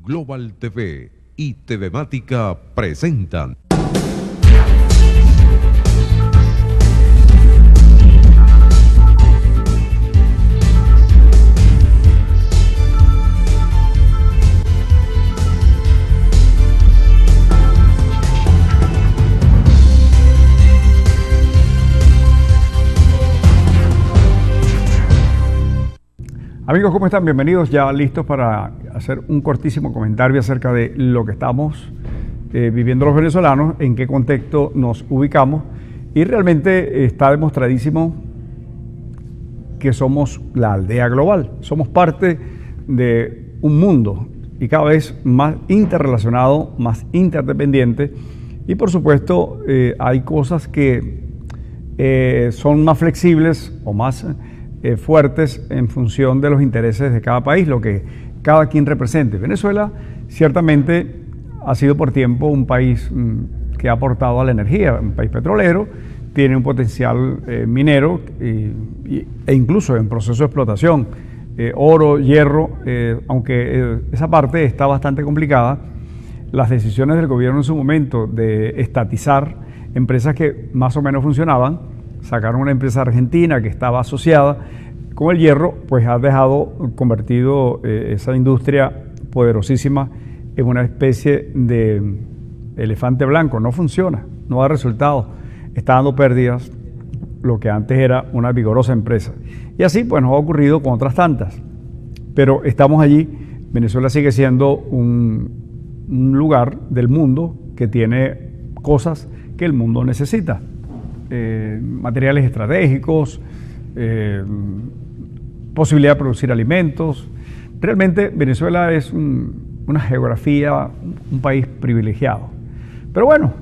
Global TV y TVMática presentan. Amigos, ¿cómo están? Bienvenidos, ya listos para hacer un cortísimo comentario acerca de lo que estamos viviendo los venezolanos, en qué contexto nos ubicamos, y realmente está demostradísimo que somos la aldea global, somos parte de un mundo y cada vez más interrelacionado, más interdependiente, y por supuesto hay cosas que son más flexibles o más fuertes en función de los intereses de cada país, lo que cada quien represente. Venezuela ciertamente ha sido por tiempo un país que ha aportado a la energía, un país petrolero, tiene un potencial minero e incluso en proceso de explotación, oro, hierro, aunque esa parte está bastante complicada. Las decisiones del gobierno en su momento de estatizar empresas que más o menos funcionaban, sacaron una empresa argentina que estaba asociada con el hierro, pues ha dejado convertido esa industria poderosísima en una especie de elefante blanco. No funciona, no da resultados, está dando pérdidas lo que antes era una vigorosa empresa. Y así pues nos ha ocurrido con otras tantas. Pero estamos allí. Venezuela sigue siendo un lugar del mundo que tiene cosas que el mundo necesita. Materiales estratégicos, posibilidad de producir alimentos. Realmente Venezuela es una geografía, un país privilegiado. Pero bueno,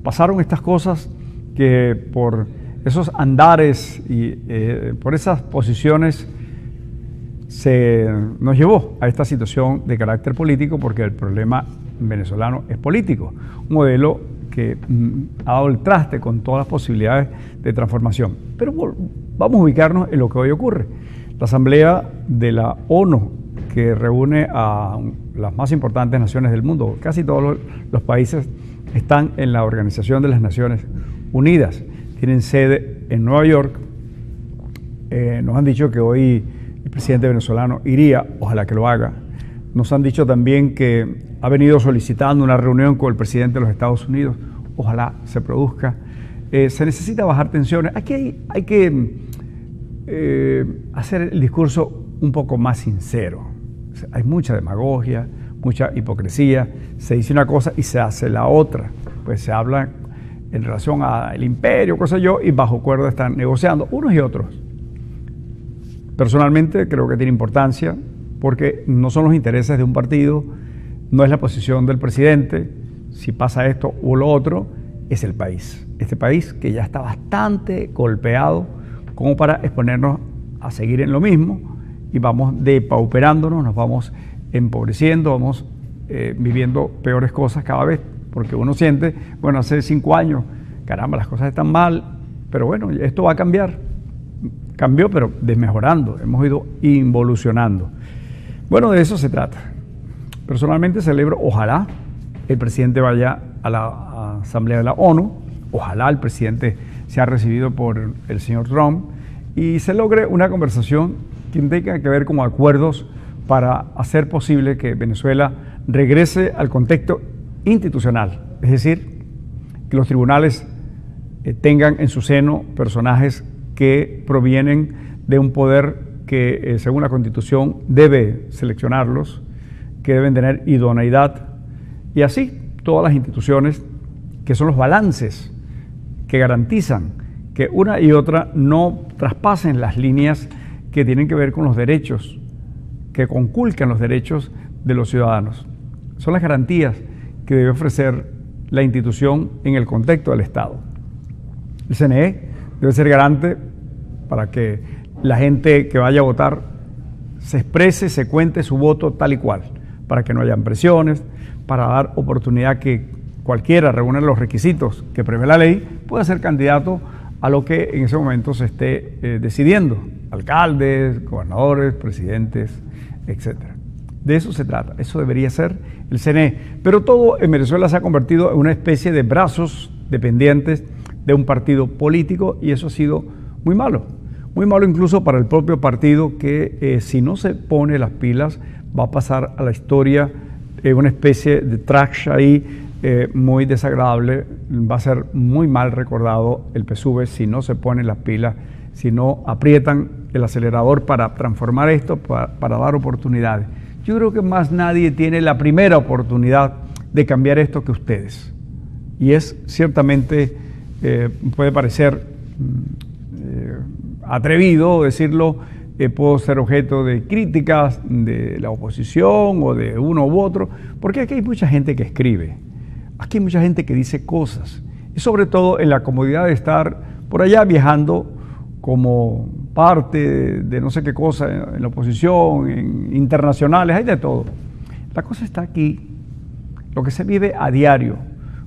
pasaron estas cosas que por esos andares y por esas posiciones nos llevó a esta situación de carácter político, porque el problema venezolano es político. Un modelo que ha dado el traste con todas las posibilidades de transformación. Pero vamos a ubicarnos en lo que hoy ocurre. La Asamblea de la ONU, que reúne a las más importantes naciones del mundo, casi todos los países están en la Organización de las Naciones Unidas, tienen sede en Nueva York. Nos han dicho que hoy el presidente venezolano iría, ojalá que lo haga. Nos han dicho también que ha venido solicitando una reunión con el presidente de los Estados Unidos. Ojalá se produzca. Se necesita bajar tensiones. Aquí hay que hacer el discurso un poco más sincero. Hay mucha demagogia, mucha hipocresía. Se dice una cosa y se hace la otra. Pues se habla en relación al imperio, cosa yo, y bajo cuerda están negociando unos y otros. Personalmente creo que tiene importancia, porque no son los intereses de un partido, no es la posición del presidente, si pasa esto o lo otro, es el país. Este país que ya está bastante golpeado como para exponernos a seguir en lo mismo, y vamos depauperándonos, nos vamos empobreciendo, vamos viviendo peores cosas cada vez, porque uno siente, bueno, hace 5 años, caramba, las cosas están mal, pero bueno, esto va a cambiar. Cambió, pero desmejorando, hemos ido involucionando. Bueno, de eso se trata. Personalmente celebro, ojalá el presidente vaya a la Asamblea de la ONU, ojalá el presidente sea recibido por el señor Trump y se logre una conversación que tenga que ver con acuerdos para hacer posible que Venezuela regrese al contexto institucional, es decir, que los tribunales tengan en su seno personajes que provienen de un poder que según la Constitución debe seleccionarlos, que deben tener idoneidad, y así todas las instituciones que son los balances que garantizan que una y otra no traspasen las líneas que tienen que ver con los derechos, que conculcan los derechos de los ciudadanos. Son las garantías que debe ofrecer la institución en el contexto del Estado. El CNE debe ser garante para que la gente que vaya a votar se exprese, se cuente su voto tal y cual, para que no hayan presiones, para dar oportunidad que cualquiera reúna los requisitos que prevé la ley, pueda ser candidato a lo que en ese momento se esté decidiendo, alcaldes, gobernadores, presidentes, etc. De eso se trata, eso debería ser el CNE. Pero todo en Venezuela se ha convertido en una especie de brazos dependientes de un partido político y eso ha sido muy malo incluso para el propio partido que si no se pone las pilas va a pasar a la historia una especie de trash ahí muy desagradable, va a ser muy mal recordado el PSUV si no se ponen las pilas, si no aprietan el acelerador para transformar esto, para dar oportunidades. Yo creo que más nadie tiene la primera oportunidad de cambiar esto que ustedes. Y es ciertamente, puede parecer atrevido decirlo, puedo ser objeto de críticas de la oposición o de uno u otro, porque aquí hay mucha gente que escribe, aquí hay mucha gente que dice cosas, y sobre todo en la comodidad de estar por allá viajando como parte de no sé qué cosa, en la oposición, en internacionales, hay de todo. La cosa está aquí, lo que se vive a diario,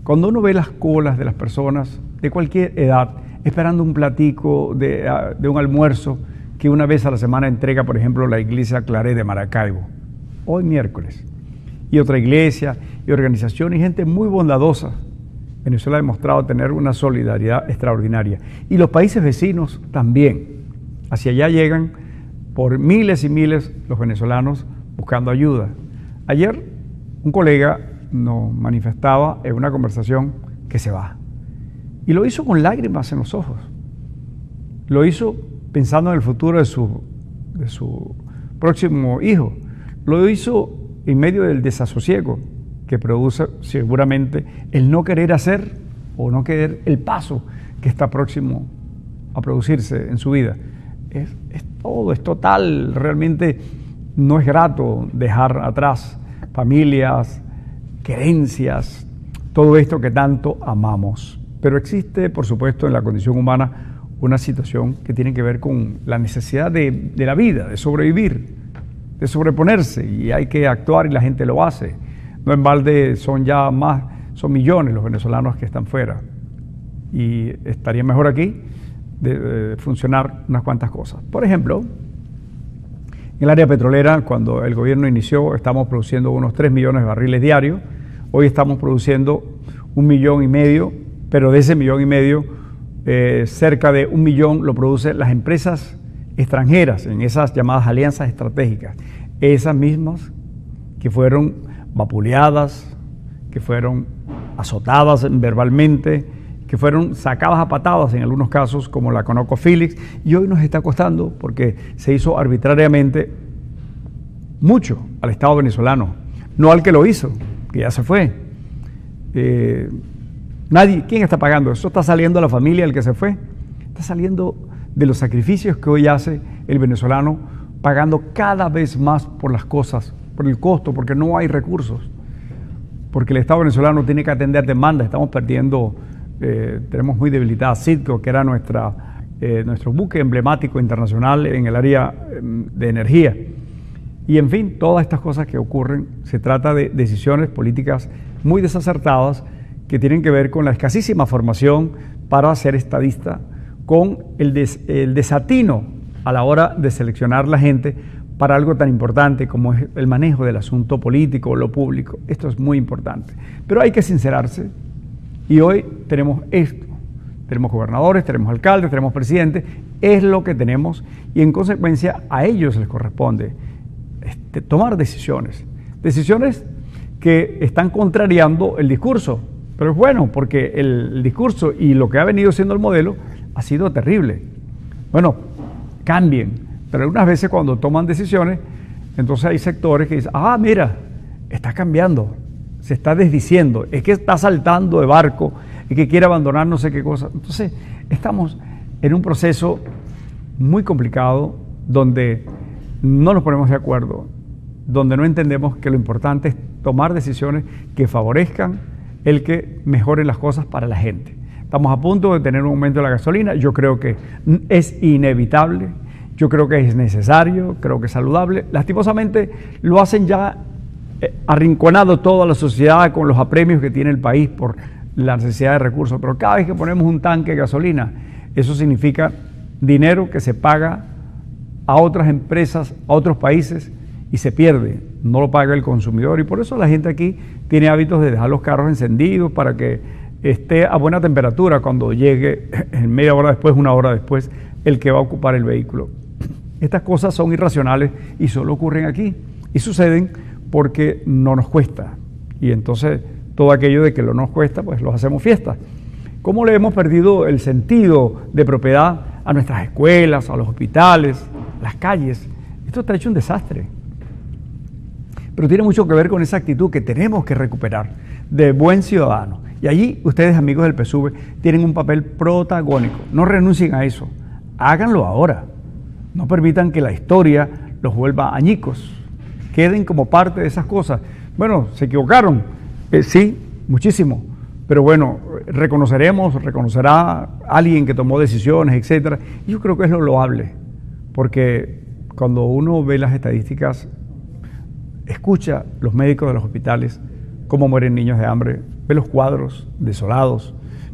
cuando uno ve las colas de las personas de cualquier edad, esperando un platico de un almuerzo que una vez a la semana entrega, por ejemplo, la iglesia Claret de Maracaibo, hoy miércoles, y otra iglesia, y organización, y gente muy bondadosa. Venezuela ha demostrado tener una solidaridad extraordinaria. Y los países vecinos también. Hacia allá llegan por miles y miles los venezolanos buscando ayuda. Ayer un colega nos manifestaba en una conversación que se va. Y lo hizo con lágrimas en los ojos. Lo hizo pensando en el futuro de su próximo hijo. Lo hizo en medio del desasosiego que produce seguramente el no querer hacer o no querer el paso que está próximo a producirse en su vida. Es todo, es total, realmente no es grato dejar atrás familias, querencias, todo esto que tanto amamos. Pero existe, por supuesto, en la condición humana una situación que tiene que ver con la necesidad de la vida, de sobrevivir, de sobreponerse, y hay que actuar y la gente lo hace. No en balde son millones los venezolanos que están fuera y estaría mejor aquí de funcionar unas cuantas cosas. Por ejemplo, en el área petrolera, cuando el gobierno inició, estamos produciendo unos 3 millones de barriles diarios. Hoy estamos produciendo 1,5 millones, pero de ese 1,5 millones, cerca de 1 millón lo producen las empresas extranjeras en esas llamadas alianzas estratégicas. Esas mismas que fueron vapuleadas, que fueron azotadas verbalmente, que fueron sacadas a patadas en algunos casos, como la ConocoPhillips, y hoy nos está costando, porque se hizo arbitrariamente, mucho al Estado venezolano, no al que lo hizo, que ya se fue. Nadie, ¿quién está pagando? Eso está saliendo de la familia del que se fue, está saliendo de los sacrificios que hoy hace el venezolano, pagando cada vez más por las cosas, por el costo, porque no hay recursos, porque el Estado venezolano tiene que atender demandas. Estamos perdiendo, tenemos muy debilitada Citgo, que era nuestro buque emblemático internacional en el área de energía. Y en fin, todas estas cosas que ocurren, se trata de decisiones políticas muy desacertadas que tienen que ver con la escasísima formación para ser estadista, con el desatino a la hora de seleccionar la gente para algo tan importante como es el manejo del asunto político, lo público. Esto es muy importante. Pero hay que sincerarse, y hoy tenemos esto. Tenemos gobernadores, tenemos alcaldes, tenemos presidentes, es lo que tenemos, y en consecuencia a ellos les corresponde tomar decisiones que están contrariando el discurso. Pero es bueno, porque el discurso y lo que ha venido siendo el modelo ha sido terrible. Bueno, cambien, pero algunas veces cuando toman decisiones, entonces hay sectores que dicen, mira, está cambiando, se está desdiciendo, es que está saltando de barco, es que quiere abandonar no sé qué cosa. Entonces, estamos en un proceso muy complicado donde no nos ponemos de acuerdo, donde no entendemos que lo importante es tomar decisiones que favorezcan el que mejoren las cosas para la gente. Estamos a punto de tener un aumento de la gasolina, yo creo que es inevitable, yo creo que es necesario, creo que es saludable. Lastimosamente lo hacen ya arrinconado toda la sociedad con los apremios que tiene el país por la necesidad de recursos, pero cada vez que ponemos un tanque de gasolina, eso significa dinero que se paga a otras empresas, a otros países, y se pierde no lo paga el consumidor, y por eso la gente aquí tiene hábitos de dejar los carros encendidos para que esté a buena temperatura cuando llegue en media hora después, una hora después, el que va a ocupar el vehículo. Estas cosas son irracionales y solo ocurren aquí y suceden porque no nos cuesta, y entonces todo aquello de que no nos cuesta, pues lo hacemos fiesta. ¿Cómo le hemos perdido el sentido de propiedad a nuestras escuelas, a los hospitales, a las calles? Esto está hecho un desastre. Pero tiene mucho que ver con esa actitud que tenemos que recuperar de buen ciudadano. Y allí ustedes, amigos del PSUV, tienen un papel protagónico. No renuncien a eso. Háganlo ahora. No permitan que la historia los vuelva añicos. Queden como parte de esas cosas. Bueno, se equivocaron. Sí, muchísimo. Pero bueno, reconocerá alguien que tomó decisiones, etcétera. Y yo creo que es lo loable. Porque cuando uno ve las estadísticas, escucha los médicos de los hospitales, cómo mueren niños de hambre, ve los cuadros desolados,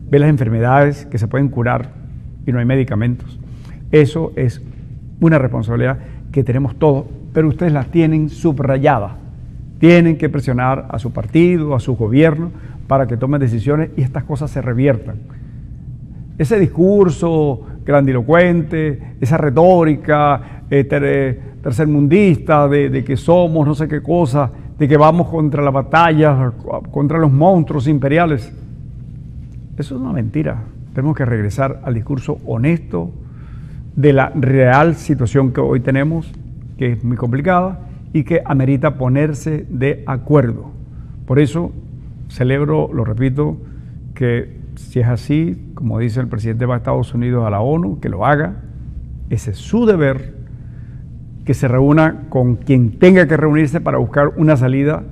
ve las enfermedades que se pueden curar y no hay medicamentos. Eso es una responsabilidad que tenemos todos, pero ustedes la tienen subrayada. Tienen que presionar a su partido, a su gobierno, para que tomen decisiones y estas cosas se reviertan. Ese discurso grandilocuente, esa retórica tercermundista de que somos no sé qué cosa, de que vamos contra la batalla, contra los monstruos imperiales, eso es una mentira. Tenemos que regresar al discurso honesto de la real situación que hoy tenemos, que es muy complicada y que amerita ponerse de acuerdo. Por eso celebro, lo repito, que si es así, como dice el presidente de Estados Unidos a la ONU, que lo haga. Ese es su deber, que se reúna con quien tenga que reunirse para buscar una salida,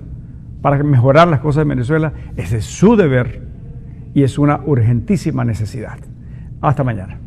para mejorar las cosas en Venezuela. Ese es su deber y es una urgentísima necesidad. Hasta mañana.